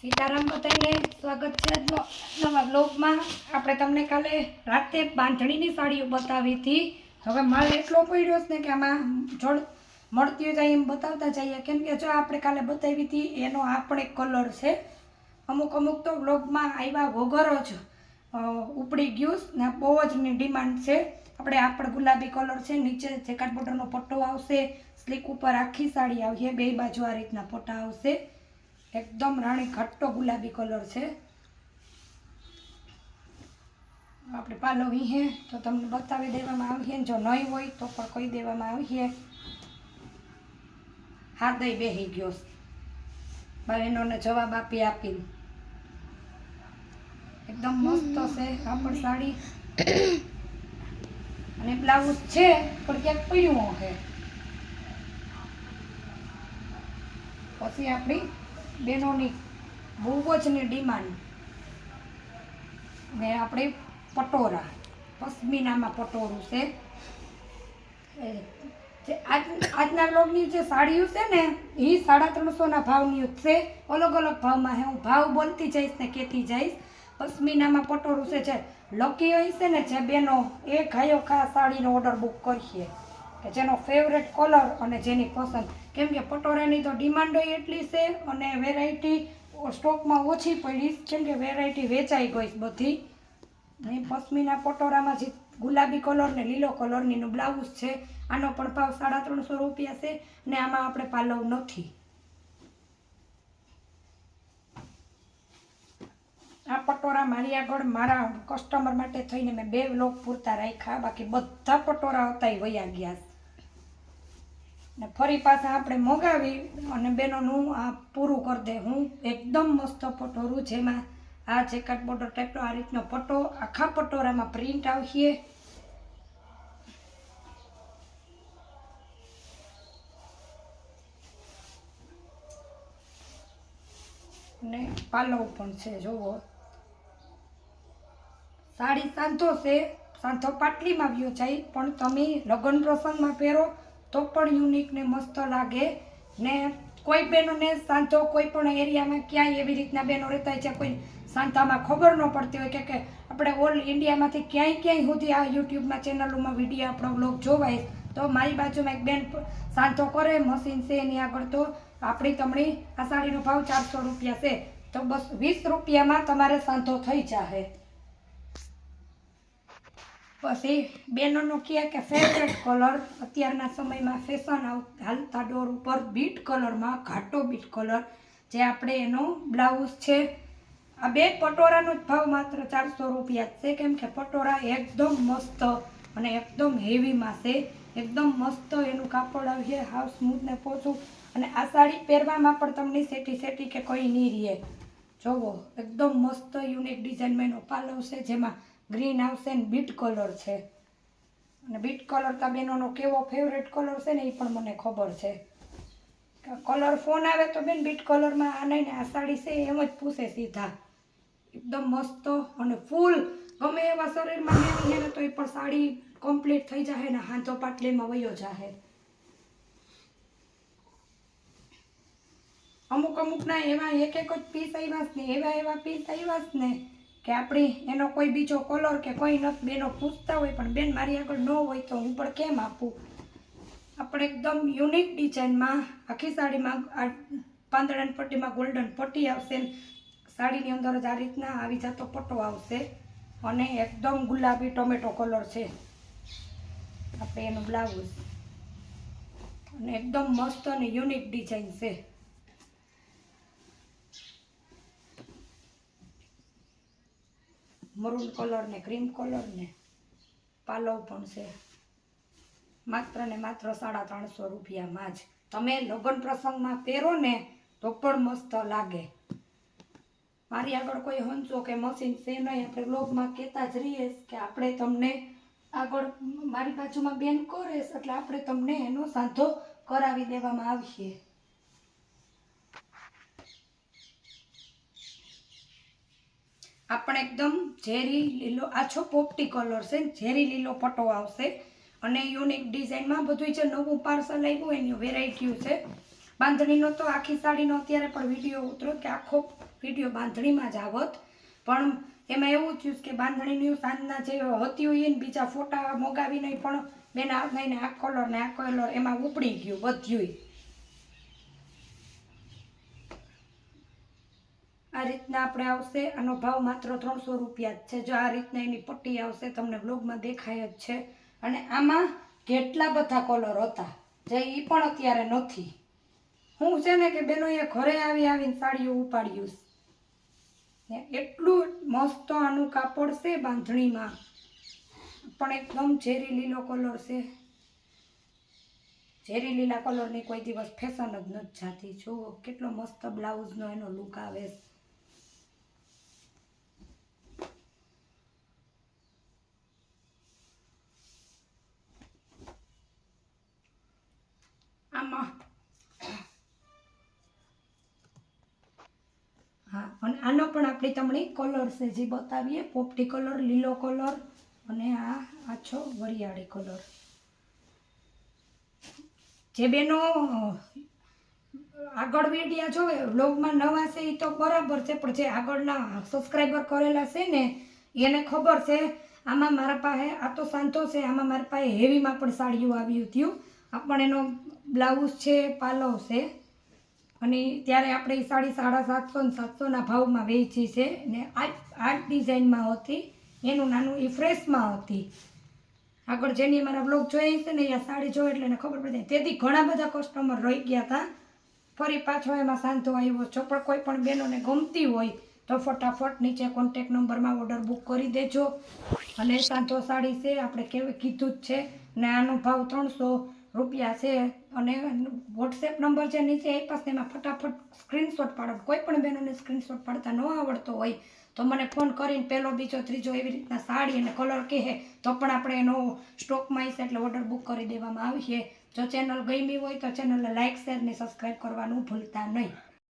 સીતારામ બધાને સ્વાગત છે નવા બ્લોગમાં. આપણે તમને કાલે રાતે બાંધણીની સાડીઓ બતાવી હતી. હવે માલ એટલો પડ્યો છે ને કે આમાં જોડ મળતી જાય એમ બતાવતા જઈએ, કેમ કે જો આપણે કાલે બતાવી હતી એનો આ પણ એક કલર છે. અમુક તો બ્લોગમાં આવ્યા વગર જ ઉપડી ગયું ને બહુ જ ડિમાન્ડ છે. આપણે આ પણ ગુલાબી કલર છે, નીચે જેકાટ બોર્ડરનો પટ્ટો આવશે, સ્લીક ઉપર આખી સાડી આવશે, બે બાજુ આ રીતના પટ્ટા આવશે. એકદમ રાણી ઘટ્ટો ગુલાબી કલર છે. આપણે પાલો વીહે તો તમને બતાવી દેવામાં આવીએ, જો નહીં હોય તો પણ કહી દેવામાં આવીએ. હા દઈ બેહી ગયો બહેનોને જવાબ આપી એકદમ મસ્ત છે કાપડ સાડી. અને બ્લાઉઝ છે પણ ક્યાંક પડ્યું છે. પછી આપણી બહેનોની બહુ જ ને ડિમાન્ડ ને આપણે પટોરા પશ્મિનામાં પટોરું છે. આજના બ્લોગની જે સાડીઓ છે ને એ 350ના ભાવની જ છે. અલગ અલગ ભાવમાં હું ભાવ બોલતી જઈશ ને કહેતી જઈશ. પશ્મિનામાં પટોરું છે. લકી હોય છે ને જે બેનો એ ઘાયો ખા સાડીનો ઓર્ડર બુક કરીએ કે જેનો ફેવરેટ કલર અને જેની પસંદ, કેમ કે પટોરાની તો ડિમાન્ડ એટલી છે અને વેરાયટી સ્ટોકમાં ઓછી પડી, કેમ કે વેરાયટી વેચાઈ ગઈ બધી. અહીં પશ્મિના પટોરામાં જે ગુલાબી કલર ને લીલો કલરનીનું બ્લાઉઝ છે, આનો પણ ભાવ 350 રૂપિયા છે ને આમાં આપણે પાલવ નથી. આ પટોરા મારી આગળ મારા કસ્ટમર માટે થઈને મેં 2 વ્લોગ પૂરતા રાખ્યા, બાકી બધા પટોરા હતા એ વયા ગયા ને ફરી પાછા આપણે મગાવી અને બેનોનું આ પૂરું કરી દે. હું એકદમ મસ્ત પટોરું જેમાં આ જેકાટ બોર્ડર ટાઈપનો આ રીતનો પટ્ટો આખા પટોરામાં પ્રિન્ટ આવશે. ને પાલવ પણ છે જોવો. સાડી સાંધો છે, સાંધો પાટલીમાં વ્યો જાય, પણ તમે લગ્ન પ્રસંગમાં પહેરો તો પણ યુનિક ને મસ્ત લાગે. ને કોઈ બહેનોને સાંધો કોઈ પણ એરિયામાં ક્યાંય એવી રીતના બહેનો રહેતા હોય છે કોઈ સાંધામાં ખબર ન પડતી હોય કે આપણે ઓલ ઇન્ડિયામાંથી ક્યાંય સુધી આ યુટ્યુબમાં ચેનલોમાં વિડીયો આપણો બ્લોગ જોવાય, તો મારી બાજુમાં એક બેન સાંધો કરે મશીન છે એની આગળ, તો આપણી તમણી આ સાડીનો ભાવ 400 રૂપિયા છે, તો બસ 20 રૂપિયામાં તમારે સાંધો થઈ જશે. પછી બેનોનો કહે કે ફેવરેટ કલર અત્યારના સમયમાં ફેશન હાલતા ડોર ઉપર બીટ કલરમાં ઘાટો બીટ કલર, જે આપણે એનો બ્લાઉઝ છે. આ બે પટોરાનો જ ભાવ માત્ર 400 રૂપિયા જ છે, કેમ કે પટોરા એકદમ મસ્ત અને એકદમ હેવીમાં છે. એકદમ મસ્ત એનું કાપડ આવશે, હાવ સ્મૂથ ને પોચું. અને આ સાડી પહેરવામાં પણ તમને સેટી કે કંઈ નહીં રહે. જોવો એકદમ મસ્ત યુનિક ડિઝાઇનમાં એનો પાલવ છે, જેમાં ગ્રીન આવશે ને બીટ કલર છે. અને બીટ કલર તા બેનોનો કેવો ફેવરેટ કલર છે ને એ પણ મને ખબર છે. કલર ફોન આવે તો બેન બીટ કલરમાં આ નહીં ને આ સાડી છે એમ જ પૂછે સીધા. એકદમ મસ્ત અને ફૂલ ગમે એવા શરીરમાં લેવી ને તો એ પણ સાડી કમ્પ્લીટ થઈ જાય ને હાંધો પાટલીમાં વયો જાય. અમુકના એવા એક જ પીસ આવ્યા ને એવા પીસ આવ્યા ને કે આપણી એનો કોઈ બીજો કલર કે કોઈ નથી. બેનો પૂછતા હોય પણ બેન મારી આગળ ન હોય તો હું પણ કેમ આપું. આપણે એકદમ યુનિક ડિઝાઇનમાં આખી સાડીમાં આ પાંદડાની પટ્ટીમાં ગોલ્ડન પટ્ટી આવશે. સાડીની અંદર જ આ રીતના આવી જતો પટ્ટો આવશે અને એકદમ ગુલાબી ટોમેટો કલર છે આપણે એનું બ્લાઉઝ. અને એકદમ મસ્ત અને યુનિક ડિઝાઇન છે. મરૂન કલર ને ક્રીમ કલર ને પાલવ પણ છે. માત્ર ને માત્ર 350 રૂપિયામાં જ તમે લગ્ન પ્રસંગમાં પહેરો ને તો પણ મસ્ત લાગે. મારી આગળ કોઈ હંચો કે મશીન છે નહીં, આપણે બ્લોગમાં કહેતા જ રહીએ કે આપણે તમને આગળ મારી બાજુમાં બેન કરે એટલે આપણે તમને એનો સાંધો કરાવી દેવામાં આવશે. આપણે એકદમ ઝેરી લીલો આછો પોપટી કલર છે, ઝેરી લીલો પટ્ટો આવશે અને યુનિક ડિઝાઇનમાં બધું જે નવું પાર્સલ આવ્યું એની વેરાયટીઓ છે. બાંધણીનો તો આખી સાડીનો અત્યારે પણ વિડીયો ઉતરો કે આખો વિડીયો બાંધણીમાં જ આવત, પણ એમાં એવું થયું કે બાંધણીની સાંજના જે હતી હોય ને બીજા ફોટા મોગાવીને પણ બેન નહીં આ કલર ને આ કલર એમાં ઉપડી ગયું બધું. આ રીતના આપણે આવશે. આનો ભાવ માત્ર 300 રૂપિયા જ છે. જો આ રીતના એની પટ્ટી આવશે, તમને બ્લોગમાં દેખાય જ છે. અને આમાં કેટલા બધા કલર હતા જે એ પણ અત્યારે નથી. હું છે ને કે બેનોએ ઘરે આવીને સાડીઓ ઉપાડ્યું ને એટલું મસ્ત આનું કાપડ છે બાંધણીમાં, પણ એકદમ ઝેરી લીલો કલર છે. ઝેરી લીલા કલરની કોઈ દિવસ ફેશન જ નથી જાતી. જુઓ કેટલો મસ્ત બ્લાઉઝનો એનો લુક આવે. આમાં હા, અને આનો પણ આપણી તમને કલર છે જે બતાવીએ. પોપટી કલર, લીલો કલર અને આ આછો વરિયાળી કલર. જે બેનો આગળ વિડીયા જોવે વ્લોગમાં નવા છે એ તો બરાબર છે, પણ જે આગળના સબસ્ક્રાઈબર કરેલા છે ને એને ખબર છે. આમાં મારા પાસે આ તો સાંતો છે, આમાં મારા પાસે હેવીમાં પણ સાડીઓ આવ્યું હતું. આ પણ એનો બ્લાઉઝ છે, પાલવ છે, અને ત્યારે આપણે એ સાડી 750 ને 700ના ભાવમાં વેચી છે. ને આ ડિઝાઇનમાં હતી, એનું નાનું એ ફ્રેશમાં હતી. આગળ જેની મારા બ્લોગ જોઈએ છે ને એ સાડી જોઈ એટલે એને ખબર પડી. તેથી ઘણા બધા કસ્ટમર રહી ગયા હતા. ફરી પાછો એમાં સાંધો આવ્યો. જો પણ કોઈ પણ બહેનોને ગમતી હોય તો ફટાફટ નીચે કોન્ટેક નંબરમાં ઓર્ડર બુક કરી દેજો. અને સાંધો સાડી છે આપણે કેવી કીધું જ છે. ને આનો ભાવ 300 રૂપિયા છે. અને વોટ્સએપ નંબર જે નીચે આપ્યા છે એમાં ફટાફટ સ્ક્રીનશોટ પાડો. કોઈ પણ બહેનોને સ્ક્રીનશોટ પાડતા ન આવડતો હોય તો મને ફોન કરીને પહેલો, બીજો, ત્રીજો એવી રીતના સાડી અને કલર કહે તો પણ આપણે એનો સ્ટોકમાં હશે એટલે ઓર્ડર બુક કરી દેવામાં આવશે. જો ચેનલ ગમી હોય તો ચેનલને લાઇક, શેર ને સબસ્ક્રાઈબ કરવાનું ભૂલતા નહીં.